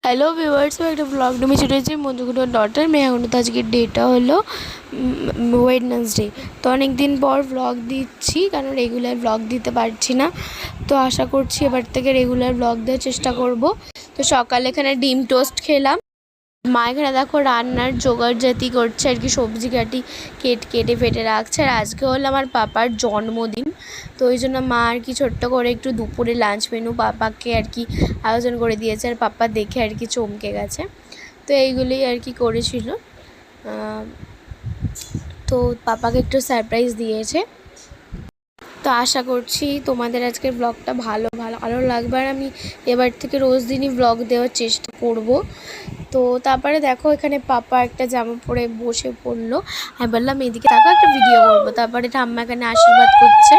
Hello viewers, একটা blog নিয়ে ছুটে এসেছি মধুগুলোর ডটার মেয়াগুলো। তো আজকের ডেটা হলো ওয়েডনেসডে। তো অনেক দিন পর ব্লগ দিচ্ছি, কারণ রেগুলার ব্লগ দিতে পারছি না। তো আশা করছি এবার থেকে রেগুলার ব্লগ দেওয়ার চেষ্টা করব। তো সকালে এখানে ডিম টোস্ট খেলাম। মা এখানে দেখো রান্নার জোগাড় জাতি করছে আর কি, সবজি কেটে ফেটে রাখছে। আর আজকে হলো আমার পাপার জন্মদিন, তো ওই জন্য মা আর কি ছোট্ট করে একটু দুপুরে লাঞ্চ মেনু পাপাকে আর কি আয়োজন করে দিয়েছে। আর পাপা দেখে আর কি চমকে গেছে। তো এইগুলোই আর কি করেছিল। তো পাপাকে একটু সারপ্রাইজ দিয়েছে। তো আশা করছি তোমাদের আজকের ব্লগটা ভালো লাগবে। আর আমি এবার থেকে রোজ দিনই ব্লগ দেওয়ার চেষ্টা করব। তো তারপরে দেখো এখানে পাপা একটা জামা পরে বসে পড়লো। আমি বললাম এদিকে থাকো, একটা ভিডিও করবো। তারপরে ঠাম্মা এখানে আশীর্বাদ করছে।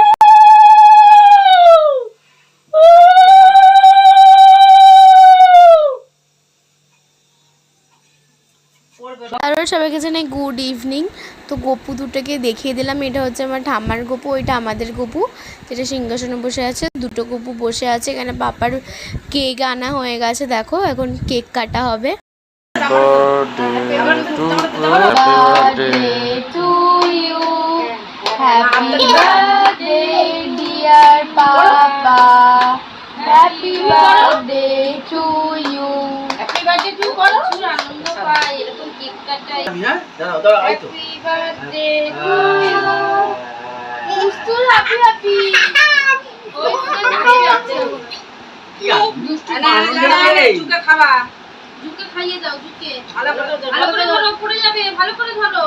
তারপরে সবাইকে জানাই গুড ইভিনিং। তো গপু দুটোকে দেখিয়ে দিলাম, এটা হচ্ছে আমার ঠাম্মার গপু, ওইটা আমাদের গপু যেটা সিংহাসনে বসে আছে। দুটো গপু বসে আছে। এখানে পাপার কেক আনা হয়ে গেছে, দেখো এখন কেক কাটা হবে। খাইয়ে দাও, ভালো করে ধরো, পড়ে যাবে, ভালো করে ধরো।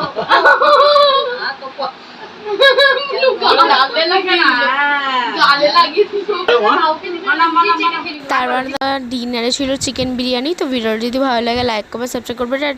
তারপর ডিনারে ছিল চিকেন বিরিয়ানি। তো ভিডিও যদি ভালো লাগে লাইক কমেন্ট সাবস্ক্রাইব করবে।